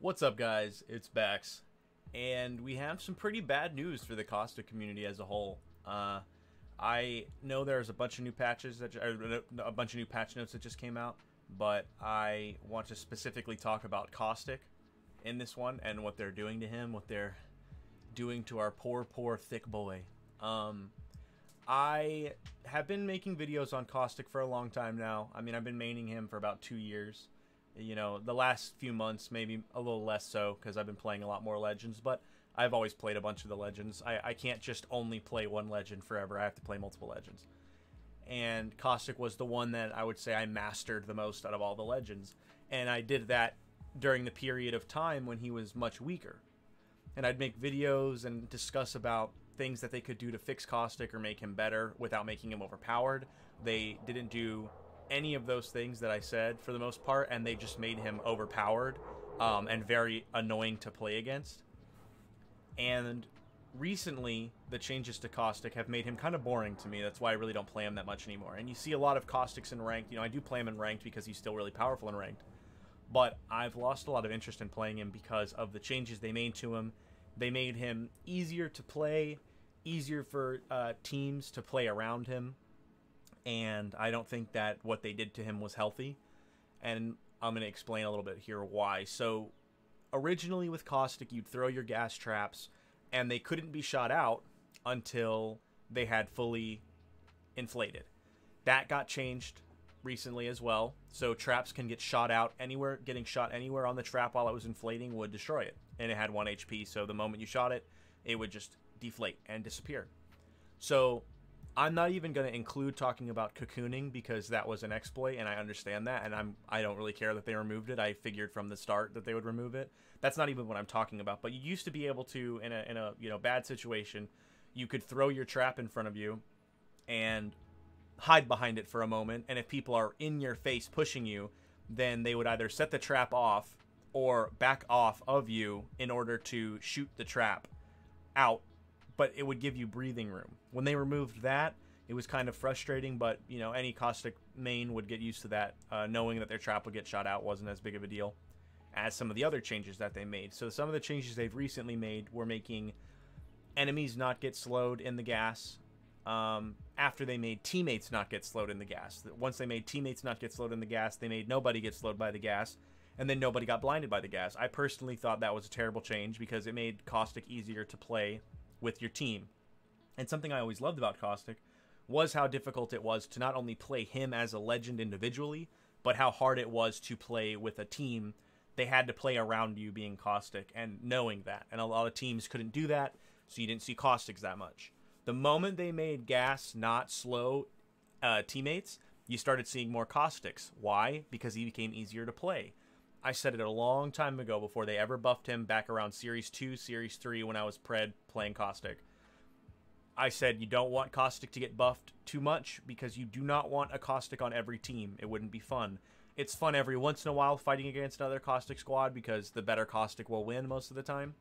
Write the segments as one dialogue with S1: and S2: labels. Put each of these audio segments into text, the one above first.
S1: What's up, guys? It's Bex, and we have some pretty bad news for the Caustic community as a whole. I know there's a bunch of new patches a bunch of new patch notes that just came out, but I want to specifically talk about Caustic in this one and what they're doing to him, what they're doing to our poor thick boy. I have been making videos on Caustic for a long time now. I mean, I've been maining him for about 2 years. You know, the last few months, maybe a little less so, because I've been playing a lot more Legends, but I've always played a bunch of the Legends. I can't just only play one Legend forever. I have to play multiple Legends. And Caustic was the one that I would say I mastered the most out of all the Legends. And I did that during the period of time when he was much weaker. And I'd make videos and discuss about things that they could do to fix Caustic or make him better without making him overpowered. They didn't do any of those things that I said for the most part, and they just made him overpowered and very annoying to play against. And recently, the changes to Caustic have made him kind of boring to me. That's why I really don't play him that much anymore. And you see a lot of Caustics in ranked. You know, I do play him in ranked because he's still really powerful in ranked. But I've lost a lot of interest in playing him because of the changes they made to him. They made him easier to play, easier for teams to play around him. And I don't think that what they did to him was healthy. And I'm going to explain a little bit here why. So, originally with Caustic, you'd throw your gas traps, and they couldn't be shot out until they had fully inflated. That got changed recently as well. So traps can get shot out anywhere. Getting shot anywhere on the trap while it was inflating would destroy it. And it had 1 HP, so the moment you shot it, it would just deflate and disappear. So I'm not even going to include talking about cocooning because that was an exploit, and I understand that, and I don't really care that they removed it. I figured from the start that they would remove it. That's not even what I'm talking about. But you used to be able to, in a bad situation, you could throw your trap in front of you and hide behind it for a moment, and if people are in your face pushing you, then they would either set the trap off or back off of you in order to shoot the trap out, but it would give you breathing room. When they removed that, it was kind of frustrating, but, you know, any Caustic main would get used to that. Knowing that their trap would get shot out wasn't as big of a deal as some of the other changes that they made. So some of the changes they've recently made were making enemies not get slowed in the gas, after they made teammates not get slowed in the gas. Once they made teammates not get slowed in the gas, they made nobody get slowed by the gas, and then nobody got blinded by the gas. I personally thought that was a terrible change because it made Caustic easier to play with your team. And something I always loved about Caustic was how difficult it was to not only play him as a legend individually, but how hard it was to play with a team. They had to play around you being Caustic and knowing that. And a lot of teams couldn't do that, so you didn't see Caustics that much. The moment they made gas not slow teammates, you started seeing more Caustics. Why? Because he became easier to play. I said it a long time ago before they ever buffed him back around Series 2, Series 3 when I was pred playing Caustic. I said you don't want Caustic to get buffed too much because you do not want a Caustic on every team. It wouldn't be fun. It's fun every once in a while fighting against another Caustic squad because the better Caustic will win most of the time.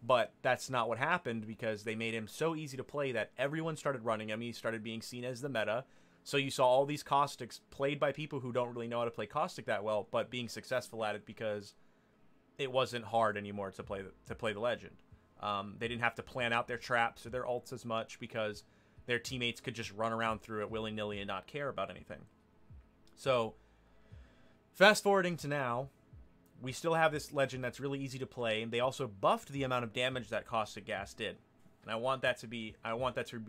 S1: But that's not what happened because they made him so easy to play that everyone started running him. He started being seen as the meta. So you saw all these Caustics played by people who don't really know how to play Caustic that well, but being successful at it because it wasn't hard anymore to play the Legend. They didn't have to plan out their traps or their ults as much because their teammates could just run around through it willy-nilly and not care about anything. So, fast forwarding to now, we still have this Legend that's really easy to play. They also buffed the amount of damage that Caustic Gas did. And I want that to be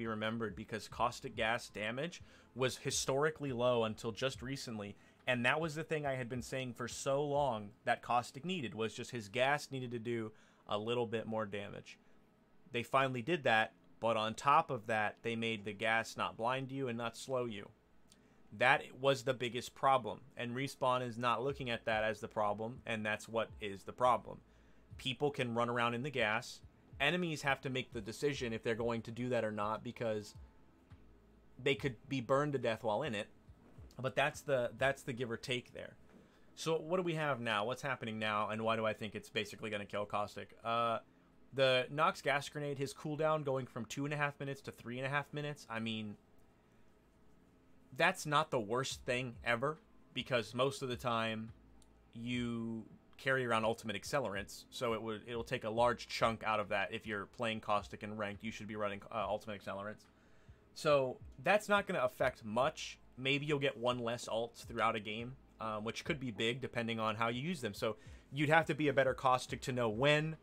S1: remembered because Caustic Gas damage was historically low until just recently. And that was the thing I had been saying for so long that Caustic needed, was just his gas needed to do a little bit more damage. They finally did that, but on top of that, they made the gas not blind you and not slow you. That was the biggest problem, and Respawn is not looking at that as the problem, and that's what is the problem. People can run around in the gas. Enemies have to make the decision if they're going to do that or not because they could be burned to death while in it. But that's the give or take there. So what do we have now? What's happening now, and why do I think it's basically going to kill Caustic? The Nox Gas Grenade, his cooldown going from 2.5 minutes to 3.5 minutes, I mean, that's not the worst thing ever, because most of the time you carry around ultimate accelerants, so it'll take a large chunk out of that. If you're playing Caustic and ranked, you should be running ultimate accelerants. So that's not going to affect much. Maybe you'll get one less ults throughout a game, which could be big depending on how you use them. So you'd have to be a better Caustic to know when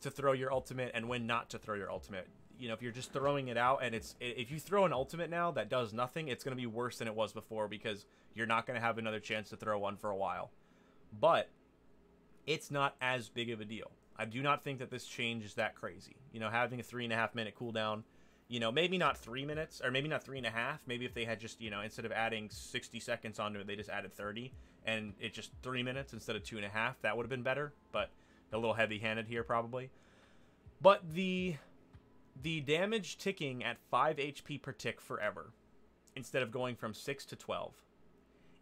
S1: to throw your ultimate and when not to throw your ultimate. You know, if you're just throwing it out and if you throw an ultimate now that does nothing, it's going to be worse than it was before because you're not going to have another chance to throw one for a while. But it's not as big of a deal. I do not think that this change is that crazy. You know, having a 3.5 minute cooldown, you know, maybe not 3 minutes or maybe not 3.5. Maybe if they had just, you know, instead of adding 60 seconds onto it, they just added 30 and it's just 3 minutes instead of 2.5. That would have been better, but a little heavy handed here probably. But the damage ticking at 5 HP per tick forever instead of going from 6 to 12.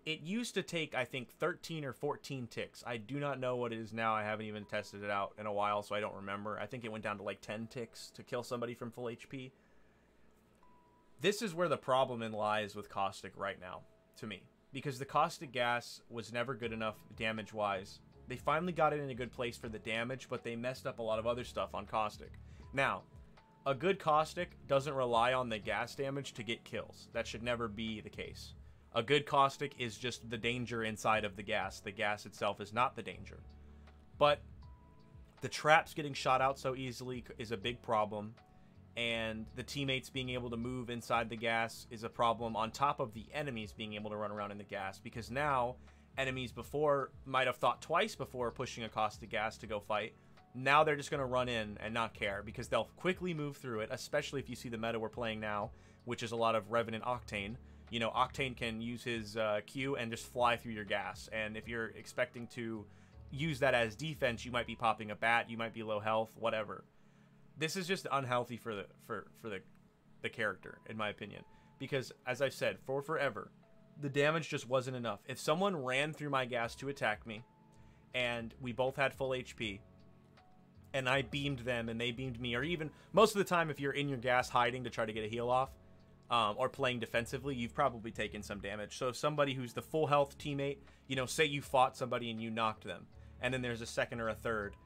S1: It used to take, I think, 13 or 14 ticks. I do not know what it is now. I haven't even tested it out in a while, so I don't remember. I think it went down to like 10 ticks to kill somebody from full HP. This is where the problem lies with Caustic right now, to me. Because the Caustic gas was never good enough damage-wise. They finally got it in a good place for the damage, but they messed up a lot of other stuff on Caustic. Now, a good Caustic doesn't rely on the gas damage to get kills. That should never be the case. A good Caustic is just the danger inside of the gas. The gas itself is not the danger. But the traps getting shot out so easily is a big problem. And the teammates being able to move inside the gas is a problem on top of the enemies being able to run around in the gas. Because now, enemies before might have thought twice before pushing a Caustic gas to go fight. Now they're just going to run in and not care because they'll quickly move through it, especially if you see the meta we're playing now, which is a lot of Revenant Octane. You know, Octane can use his Q and just fly through your gas. And if you're expecting to use that as defense, you might be popping a bat, you might be low health, whatever. This is just unhealthy for the character, in my opinion. Because, as I've said, for forever, the damage just wasn't enough. If someone ran through my gas to attack me, and we both had full HP, and I beamed them and they beamed me, or even most of the time if you're in your gas hiding to try to get a heal off, or playing defensively, you've probably taken some damage. So if somebody who's the full health teammate, you know, say you fought somebody and you knocked them, and then there's a second or a third,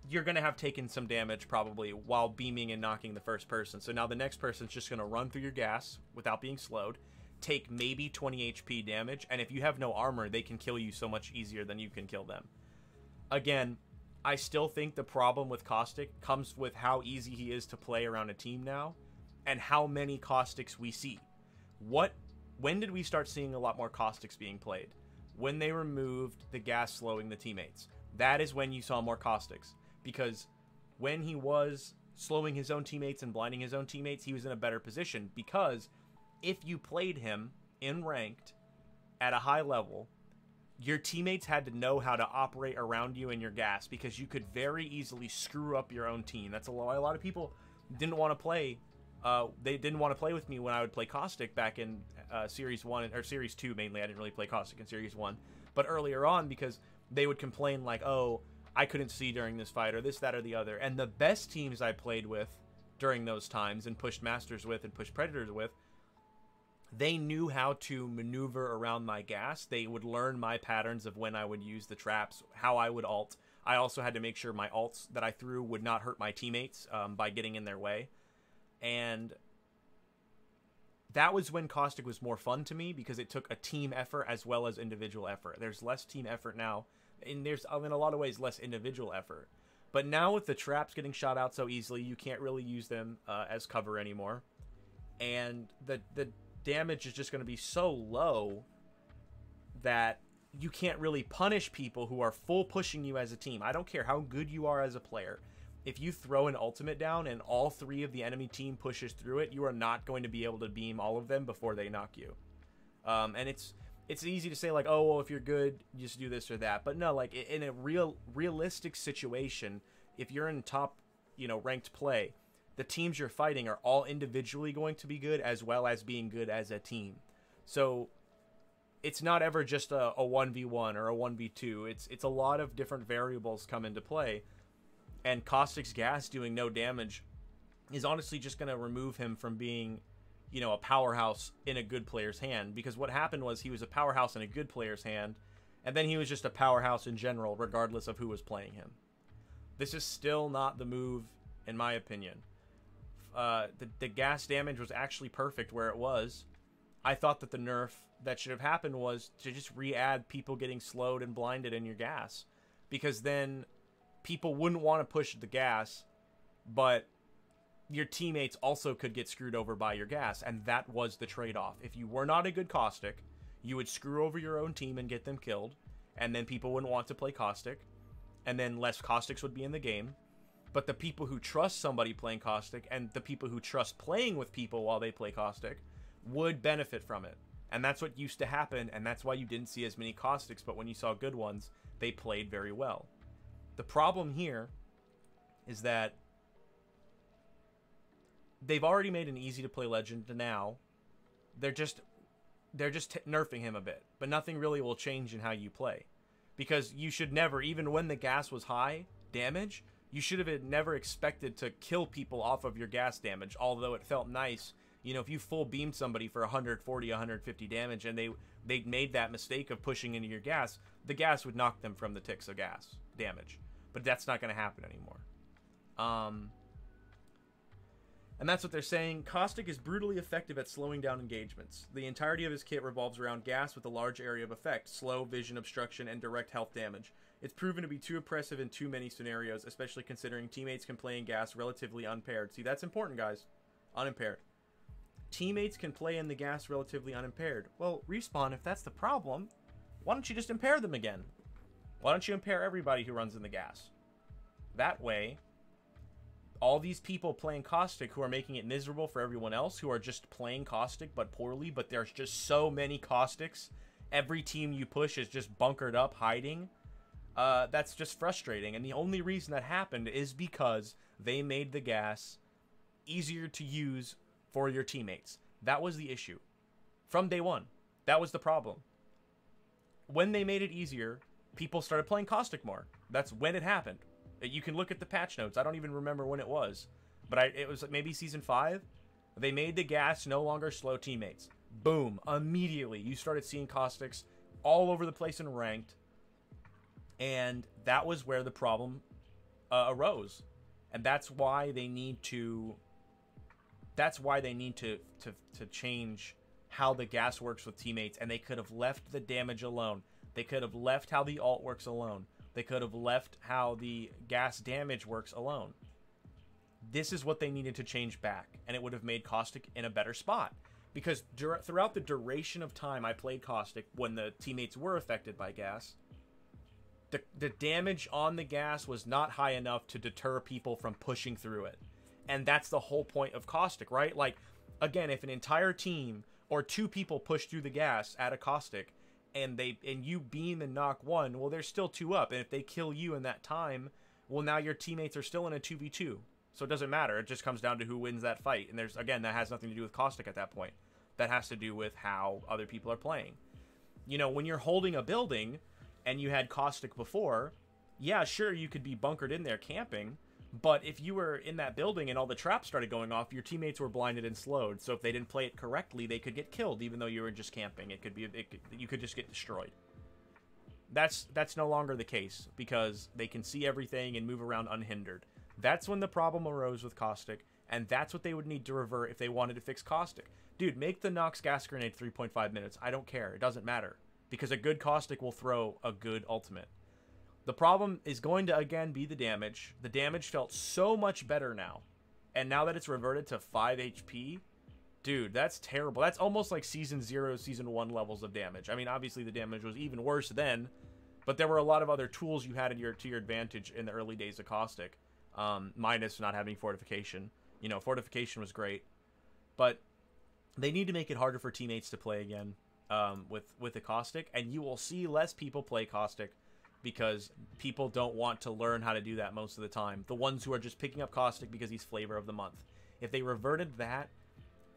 S1: you're going to have taken some damage probably while beaming and knocking the first person. So now the next person's just going to run through your gas without being slowed, take maybe 20 HP damage, and if you have no armor, they can kill you so much easier than you can kill them. Again, I still think the problem with Caustic comes with how easy he is to play around a team now, and how many Caustics we see. When did we start seeing a lot more Caustics being played? When they removed the gas slowing the teammates. That is when you saw more Caustics. Because when he was slowing his own teammates and blinding his own teammates, he was in a better position. Because if you played him in ranked at a high level, your teammates had to know how to operate around you in your gas, because you could very easily screw up your own team. That's why a lot of people didn't want to play. They didn't want to play with me when I would play Caustic back in Series 1, or Series 2 mainly. I didn't really play Caustic in Series 1. But earlier on, because they would complain like, oh, I couldn't see during this fight, or this, that, or the other. And the best teams I played with during those times, and pushed Masters with, and pushed Predators with, they knew how to maneuver around my gas. They would learn my patterns of when I would use the traps, how I would ult. I also had to make sure my ults that I threw would not hurt my teammates by getting in their way. And that was when Caustic was more fun to me, because it took a team effort as well as individual effort. There's less team effort now, and there's in a lot of ways less individual effort. But now with the traps getting shot out so easily, you can't really use them as cover anymore. And the damage is just going to be so low that you can't really punish people who are full pushing you as a team. I don't care how good you are as a player. If you throw an ultimate down and all 3 of the enemy team pushes through it, you are not going to be able to beam all of them before they knock you. And it's easy to say like, oh, well, if you're good, you just do this or that. But no, like in a realistic situation, if you're in top, ranked play, the teams you're fighting are all individually going to be good as well as being good as a team. So it's not ever just a 1v1 or a 1v2. It's a lot of different variables come into play. And Caustic's gas doing no damage is honestly just going to remove him from being, a powerhouse in a good player's hand. Because what happened was he was a powerhouse in a good player's hand, And then he was just a powerhouse in general, regardless of who was playing him. This is still not the move, in my opinion. The gas damage was actually perfect where it was. I thought that the nerf that should have happened was to just re-add people getting slowed and blinded in your gas. Because then people wouldn't want to push the gas, but your teammates also could get screwed over by your gas. And that was the trade-off. If you were not a good Caustic, you would screw over your own team and get them killed. And then people wouldn't want to play Caustic. And then less Caustics would be in the game. But the people who trust somebody playing Caustic and the people who trust playing with people while they play Caustic would benefit from it. And that's what used to happen, and that's why you didn't see as many Caustics, but when you saw good ones, they played very well. The problem here is that they've already made an easy to play legend now. They're just nerfing him a bit, but nothing really will change in how you play. Because you should never, even when the gas was high damage, you should have never expected to kill people off of your gas damage, although it felt nice. You know, if you full beamed somebody for 140, 150 damage and they made that mistake of pushing into your gas, the gas would knock them from the ticks of gas damage. But that's not going to happen anymore. And that's what they're saying. Caustic is brutally effective at slowing down engagements. The entirety of his kit revolves around gas with a large area of effect, slow, vision obstruction, and direct health damage. It's proven to be too oppressive in too many scenarios, especially considering teammates can play in gas relatively unimpaired. See, that's important, guys. Unimpaired. Teammates can play in the gas relatively unimpaired. Well, Respawn, if that's the problem, why don't you just impair them again? Why don't you impair everybody who runs in the gas? That way, all these people playing Caustic who are making it miserable for everyone else, who are just playing Caustic but poorly, but there's just so many Caustics, every team you push is just bunkered up, hiding. That's just frustrating. And the only reason that happened is because they made the gas easier to use for your teammates. That was the issue. From day one. That was the problem. When they made it easier, people started playing Caustic more. That's when it happened. You can look at the patch notes. I don't even remember when it was. But it was maybe Season 5. They made the gas no longer slow teammates. Boom. Immediately, you started seeing Caustics all over the place in Ranked. And that was where the problem arose. And that's why they need to... That's why they need to change how the gas works with teammates. And they could have left the damage alone. They could have left how the ult works alone. They could have left how the gas damage works alone. This is what they needed to change back. And it would have made Caustic in a better spot. Because throughout the duration of time I played Caustic, when the teammates were affected by gas, the damage on the gas was not high enough to deter people from pushing through it. And that's the whole point of Caustic, right? Like, again, if an entire team or two people push through the gas at a Caustic, and you beam and knock one, well, there's still two up. And if they kill you in that time, well, now your teammates are still in a 2v2. So it doesn't matter. It just comes down to who wins that fight. And again, that has nothing to do with Caustic at that point. That has to do with how other people are playing. You know, when you're holding a building and you had Caustic before, yeah, sure, you could be bunkered in there camping. But if you were in that building and all the traps started going off, your teammates were blinded and slowed. So if they didn't play it correctly, they could get killed, even though you were just camping. You could just get destroyed. That's no longer the case, because they can see everything and move around unhindered. That's when the problem arose with Caustic, and that's what they would need to revert if they wanted to fix Caustic. Dude, make the Nox gas grenade 3.5 minutes. I don't care. It doesn't matter. Because a good Caustic will throw a good ultimate. The problem is going to, again, be the damage. The damage felt so much better now. And now that it's reverted to 5 HP, dude, that's terrible. That's almost like Season 0, Season 1 levels of damage. I mean, obviously the damage was even worse then, but there were a lot of other tools you had to your advantage in the early days of Caustic, minus not having Fortification. You know, Fortification was great. But they need to make it harder for teammates to play again with the Caustic, and you will see less people play Caustic, because people don't want to learn how to do that most of the time. The ones who are just picking up Caustic because he's flavor of the month. If they reverted that,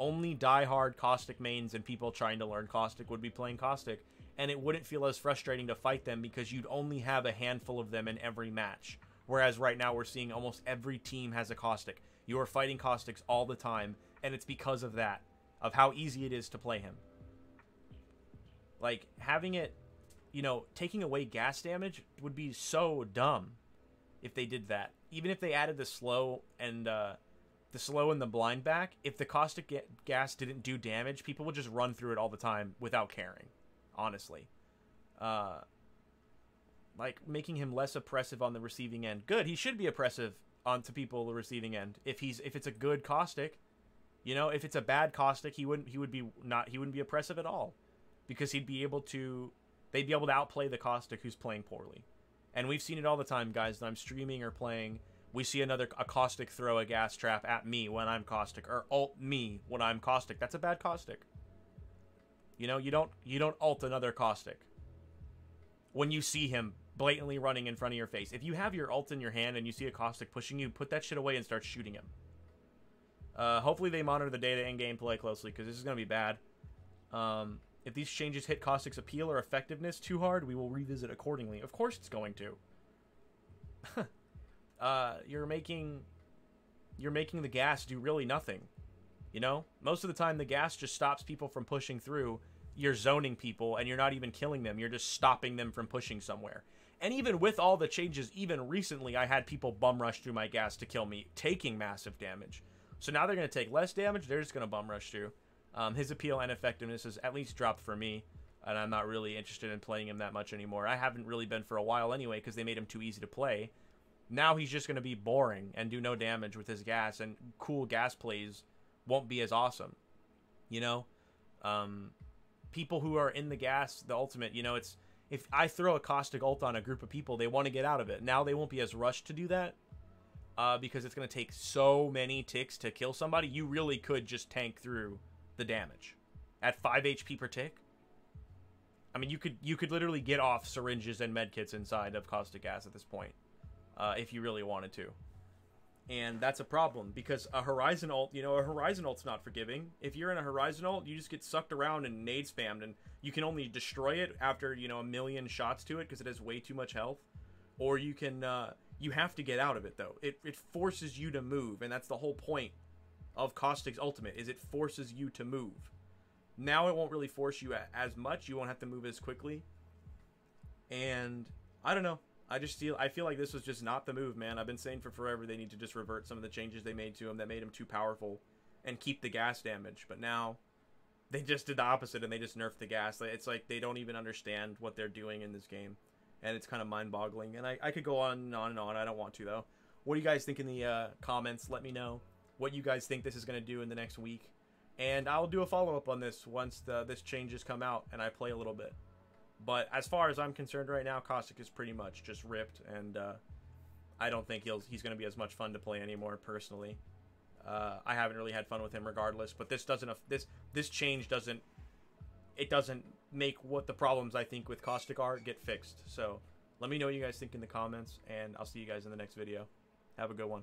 S1: only die-hard Caustic mains and people trying to learn Caustic would be playing Caustic, and it wouldn't feel as frustrating to fight them because you'd only have a handful of them in every match. Whereas right now we're seeing almost every team has a Caustic. You are fighting Caustics all the time, and it's because of that, of how easy it is to play him. Like, having it you know, taking away gas damage would be so dumb if they did that. Even if they added the slow and the blind back, if the caustic gas didn't do damage, people would just run through it all the time without caring. Honestly, like making him less oppressive on the receiving end. Good, he should be oppressive onto people the receiving end. If it's a good caustic, you know, if it's a bad caustic, he wouldn't be oppressive at all, because they'd be able to outplay the caustic who's playing poorly. And we've seen it all the time, guys. That I'm streaming or playing, we see a caustic throw a gas trap at me when I'm caustic, or ult me when I'm caustic. That's a bad caustic. You know, you don't ult another caustic when you see him blatantly running in front of your face. If you have your ult in your hand and you see a caustic pushing you, put that shit away and start shooting him. Hopefully they monitor the data and gameplay closely, because this is going to be bad. If these changes hit Caustic's appeal or effectiveness too hard, we will revisit accordingly. Of course it's going to. You're making the gas do really nothing. You know? Most of the time the gas just stops people from pushing through. You're zoning people and you're not even killing them. You're just stopping them from pushing somewhere. And even with all the changes, even recently, I had people bum rush through my gas to kill me, taking massive damage. So now they're going to take less damage. They're just going to bum rush through. His appeal and effectiveness has at least dropped for me, and I'm not really interested in playing him that much anymore. I haven't really been for a while anyway, because they made him too easy to play. Now he's just going to be boring and do no damage with his gas, and cool gas plays won't be as awesome. You know? People who are in the gas, the ultimate, you know, it's... If I throw a caustic ult on a group of people, they want to get out of it. Now they won't be as rushed to do that, because it's going to take so many ticks to kill somebody. You really could just tank through the damage at 5 HP per tick. I mean, you could literally get off syringes and medkits inside of caustic gas at this point, if you really wanted to. And that's a problem, because a Horizon ult, you know, a Horizon ult's not forgiving. If you're in a Horizon ult, you just get sucked around and nade spammed, and you can only destroy it after, you know, 1,000,000 shots to it, because it has way too much health. Or you can, you have to get out of it, though. It forces you to move, and that's the whole point of Caustic's ultimate, is it forces you to move. Now it won't really force you as much. You won't have to move as quickly. And I don't know. I feel like this was just not the move, man. I've been saying for forever they need to just revert some of the changes they made to him that made him too powerful and keep the gas damage. But now they just did the opposite, and they just nerfed the gas. It's like they don't even understand what they're doing in this game. And it's kind of mind-boggling. And I could go on and on and on. I don't want to, though. What do you guys think in the comments? Let me know what you guys think this is going to do in the next week. And I'll do a follow-up on this once this changes come out and I play a little bit. But as far as I'm concerned right now, Caustic is pretty much just ripped, and I don't think he's going to be as much fun to play anymore, personally. I haven't really had fun with him regardless, but this change doesn't make what the problems I think with Caustic are get fixed. So let me know what you guys think in the comments, and I'll see you guys in the next video. Have a good one.